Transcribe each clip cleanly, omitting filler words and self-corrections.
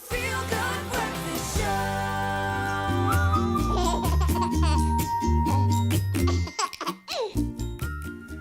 Feel Good Breakfast Show.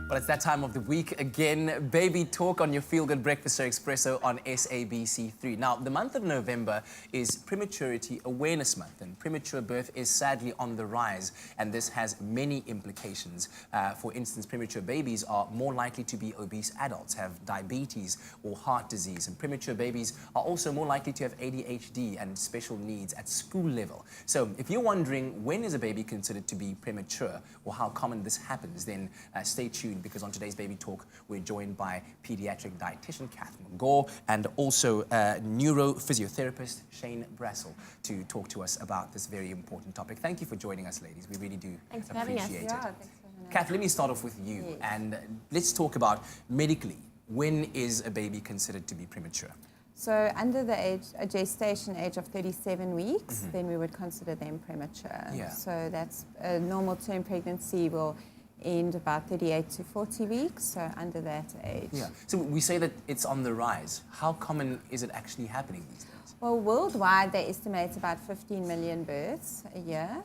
Well, it's that time of the week again. Baby Talk on your Feel Good Breakfast Show Expresso on SABC3. Now, the month of November is Prematurity Awareness Month, and premature birth is sadly on the rise, and this has many implications. For instance, premature babies are more likely to be obese adults, have diabetes or heart disease, and premature babies are also more likely to have ADHD and special needs at school level. So, if you're wondering when is a baby considered to be premature or how common this happens, then stay tuned, because on today's Baby Talk, we're joined by pediatric dietitian Kath McGaw and also neurophysiotherapist Shane Brassel to talk to us about this very important topic. Thank you for joining us, ladies. We really do Thanks for having us. appreciate it. Yeah, thanks for having us. Kath, let me start off with you, Yes. and let's talk about medically, when is a baby considered to be premature? So under the gestation age of 37 weeks, then we would consider them premature. Yeah. So that's a normal term pregnancy will end about 38 to 40 weeks, so under that age. Yeah. So we say that it's on the rise. How common is it actually happening these days? Well, worldwide they estimate about 15 million births a year,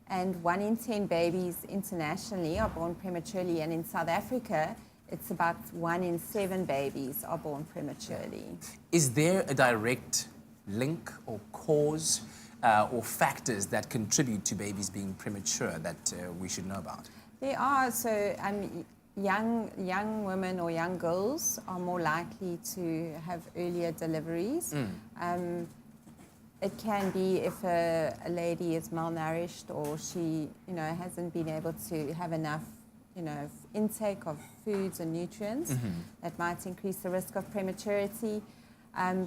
and 1 in 10 babies internationally are born prematurely, and in South Africa it's about 1 in 7 babies are born prematurely. Is there a direct link or cause or factors that contribute to babies being premature that we should know about? There are, so young women or young girls are more likely to have earlier deliveries. It can be if a lady is malnourished or she, hasn't been able to have enough, intake of foods and nutrients. That might increase the risk of prematurity.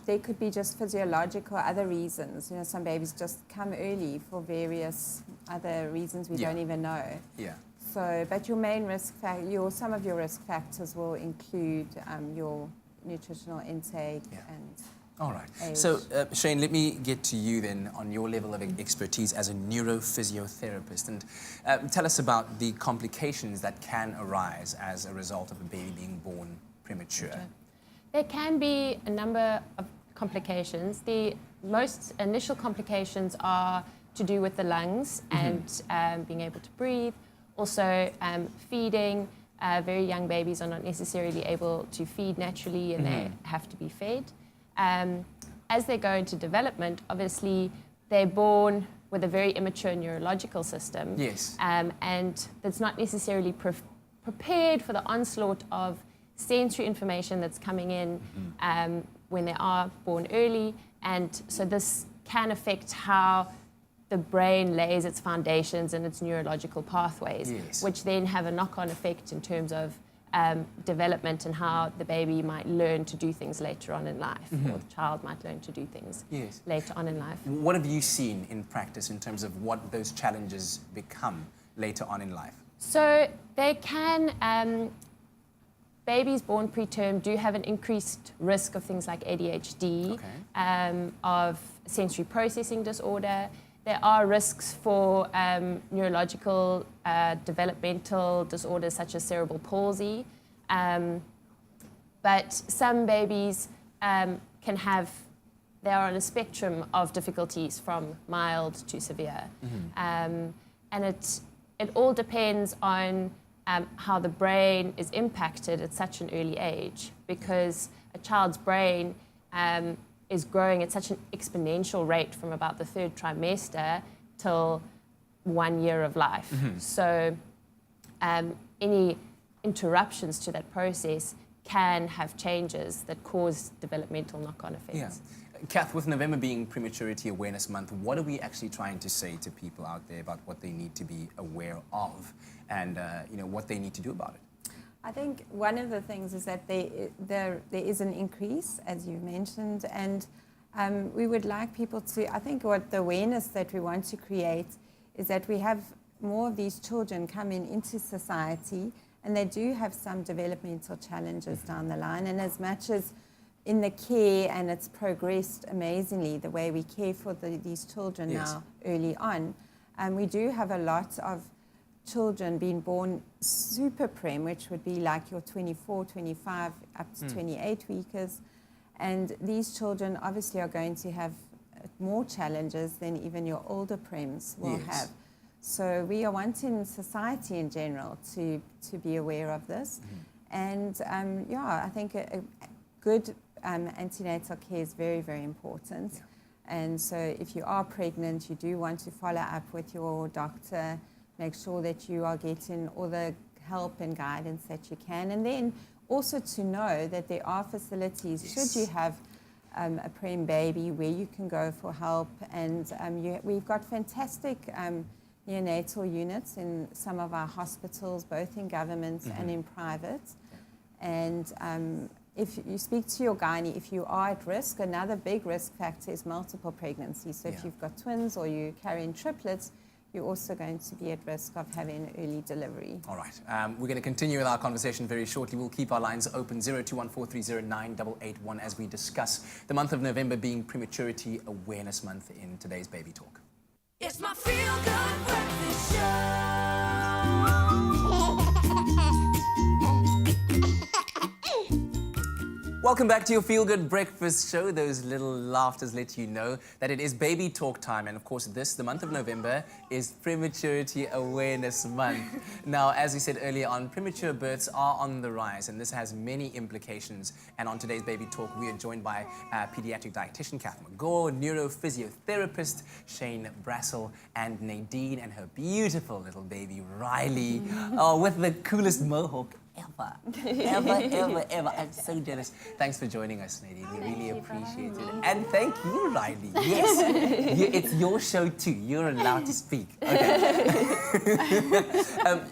There could be just physiological other reasons. Some babies just come early for various other reasons we don't even know. Yeah. So, but your main some of your risk factors will include your nutritional intake and All right. age. So, Shane, let me get to you then on your level of expertise as a neurophysiotherapist, and tell us about the complications that can arise as a result of a baby being born premature. Okay. There can be a number of complications. The most initial complications are to do with the lungs and being able to breathe. Also, feeding. Very young babies are not necessarily able to feed naturally, and they have to be fed. As they go into development, obviously, they're born with a very immature neurological system. Yes. And that's not necessarily prepared for the onslaught of sensory information that's coming in when they are born early. And so this can affect how the brain lays its foundations and its neurological pathways, which then have a knock-on effect in terms of development and how the baby might learn to do things later on in life, or the child might learn to do things later on in life. What have you seen in practice in terms of what those challenges become later on in life? So they can, babies born preterm do have an increased risk of things like ADHD, of sensory processing disorder. There are risks for neurological developmental disorders such as cerebral palsy. But some babies they are on a spectrum of difficulties from mild to severe. And it all depends on how the brain is impacted at such an early age, because a child's brain is growing at such an exponential rate from about the 3rd trimester till 1 year of life. So any interruptions to that process can have changes that cause developmental knock-on effects. Yeah. Kath, with November being Prematurity Awareness Month, what are we actually trying to say to people out there about what they need to be aware of and what they need to do about it? I think one of the things is that there is an increase, as you mentioned, and we would like people to, I think what the awareness that we want to create is that we have more of these children coming into society, and they do have some developmental challenges down the line, and as much as in the care, and it's progressed amazingly, the way we care for these children now early on, we do have a lot of children being born super prem, which would be like your 24, 25, up to 28 weekers. And these children obviously are going to have more challenges than even your older prems will Yes. have. So we are wanting society in general to be aware of this. And I think a good antenatal care is very, very important. Yeah. And so if you are pregnant, you do want to follow up with your doctor, make sure that you are getting all the help and guidance that you can. And then also to know that there are facilities, Yes. should you have a prem baby, where you can go for help. And we've got fantastic neonatal units in some of our hospitals, both in government and in private. And if you speak to your gynae, if you are at risk, another big risk factor is multiple pregnancies. So Yeah. if you've got twins or you're carrying triplets, you're also going to be at risk of having early delivery. All right. We're going to continue with our conversation very shortly. We'll keep our lines open, 0214309881, as we discuss the month of November being Prematurity Awareness Month in today's Baby Talk. It's my feel-good breakfast show. Welcome back to your Feel Good Breakfast Show. Those little laughters let you know that it is baby talk time. And of course, the month of November, is Prematurity Awareness Month. Now, as we said earlier on, premature births are on the rise, and this has many implications. And on today's Baby Talk, we are joined by pediatric dietitian Kath McGaw, neurophysiotherapist Shane Brassel, and Nadine and her beautiful little baby Riley, with the coolest mohawk ever. I'm so jealous. Thanks for joining us, Nadine. We really appreciate it. And thank you, Riley. Yes, it's your show too. You're allowed to speak. Okay.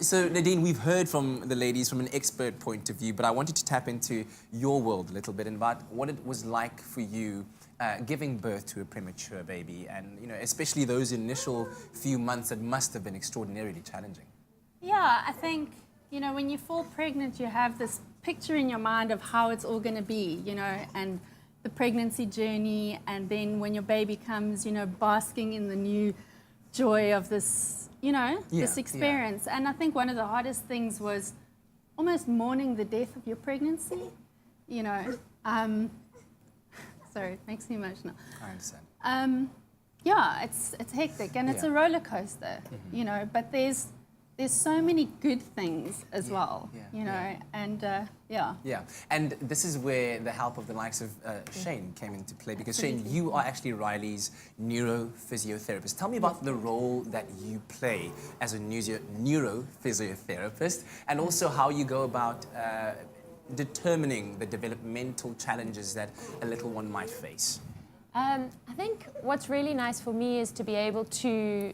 So, Nadine, we've heard from the ladies from an expert point of view, but I wanted to tap into your world a little bit and about what it was like for you giving birth to a premature baby, and especially those initial few months that must have been extraordinarily challenging. Yeah, I think, when you fall pregnant, you have this picture in your mind of how it's all going to be, and the pregnancy journey, and then when your baby comes, basking in the new joy of this, this experience. And I think one of the hardest things was almost mourning the death of your pregnancy, sorry, it makes me emotional. I understand. Yeah, it's hectic and it's a roller coaster, but there's so many good things as well, and yeah. Yeah, and this is where the help of the likes of Shane came into play, because Shane, you are actually Riley's neurophysiotherapist. Tell me about the role that you play as a neurophysiotherapist, and also how you go about determining the developmental challenges that a little one might face. I think what's really nice for me is to be able to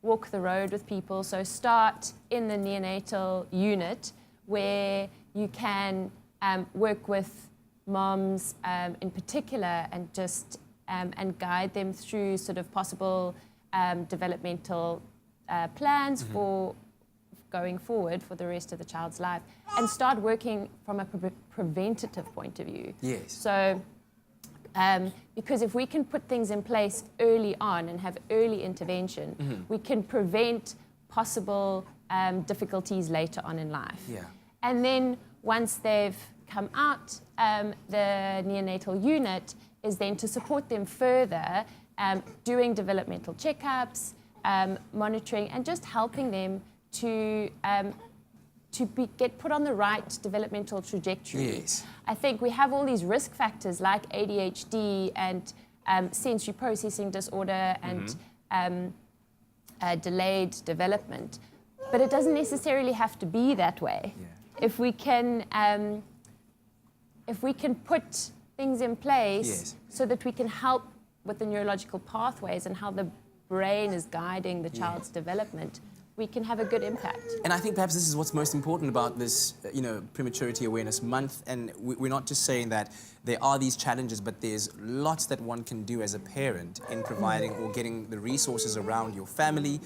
walk the road with people. So start in the neonatal unit where you can work with moms in particular and just and guide them through sort of possible developmental plans for going forward for the rest of the child's life, and start working from a preventative point of view. Yes. So because if we can put things in place early on and have early intervention, we can prevent possible difficulties later on in life. Yeah. And then once they've come out, the neonatal unit is then to support them further, doing developmental checkups, monitoring, and just helping them to get put on the right developmental trajectory. Yes. I think we have all these risk factors like ADHD and sensory processing disorder and delayed development, but it doesn't necessarily have to be that way. Yeah. If we can put things in place so that we can help with the neurological pathways and how the brain is guiding the child's development, we can have a good impact. And I think perhaps this is what's most important about this, Prematurity Awareness Month. And we're not just saying that there are these challenges, but there's lots that one can do as a parent in providing or getting the resources around your family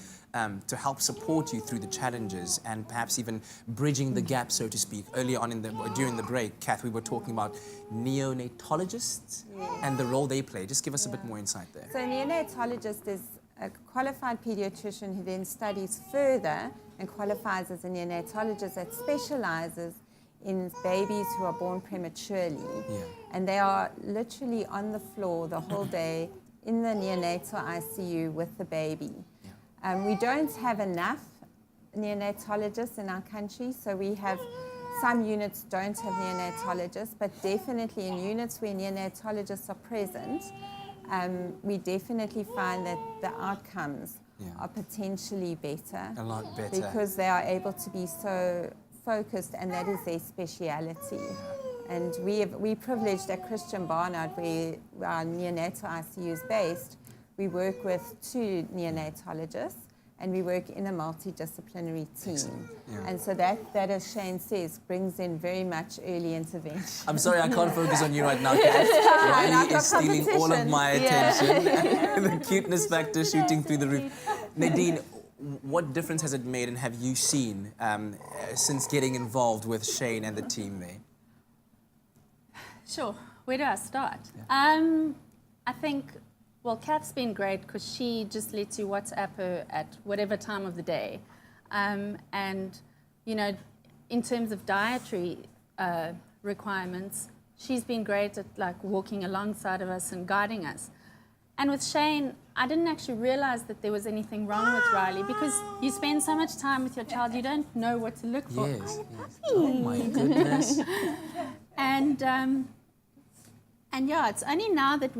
to help support you through the challenges, and perhaps even bridging the gap, so to speak. Earlier on during the break, Kath, we were talking about neonatologists and the role they play. Just give us a bit more insight there. So a neonatologist is a qualified pediatrician who then studies further and qualifies as a neonatologist that specializes in babies who are born prematurely. Yeah. And they are literally on the floor the whole day in the neonatal ICU with the baby. We don't have enough neonatologists in our country, so we have some units don't have neonatologists, but definitely in units where neonatologists are present, we definitely find that the outcomes are potentially better. A lot better. Because they are able to be so focused, and that is their speciality. And we privileged at Christian Barnard, where our neonatal ICU is based. We work with 2 neonatologists, and we work in a multidisciplinary team. And so that, as Shane says, brings in very much early intervention. I'm sorry, I can't focus on you right now, Kat. Riley is stealing all of my attention. The cuteness factor shooting through the roof. Nadine, what difference has it made, and have you seen since getting involved with Shane and the team there? Sure. Where do I start? I think, well, Kat's been great because she just lets you WhatsApp her at whatever time of the day. And, you know, in terms of dietary requirements, she's been great at like walking alongside of us and guiding us. And with Shane, I didn't actually realize that there was anything wrong with Riley, because you spend so much time with your child, you don't know what to look for. Yes. Oh my goodness. And yeah, it's only now that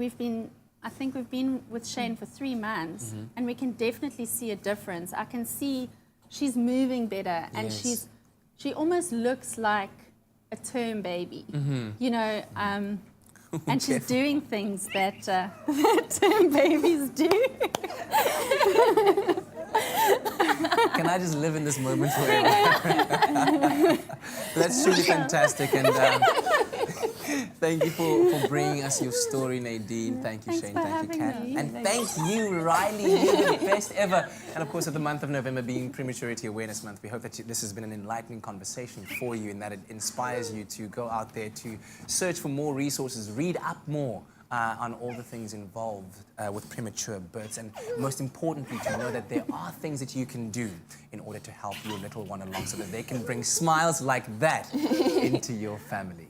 I think we've been with Shane for 3 months, and we can definitely see a difference. I can see she's moving better, and Yes. she almost looks like a term baby, you know, and she's doing things that, that term babies do. Can I just live in this moment forever? That's truly fantastic, and thank you for bringing us your story, Nadine. Thank you, Thanks Shane. for Thank you, Kat. having me. And thank you, Riley. You're the best ever. And of course, with the month of November being Prematurity Awareness Month, we hope that this has been an enlightening conversation for you, and that it inspires you to go out there to search for more resources, read up more on all the things involved with premature births, and most importantly, to know that there are things that you can do in order to help your little one along, so that they can bring smiles like that into your family.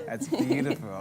That's beautiful.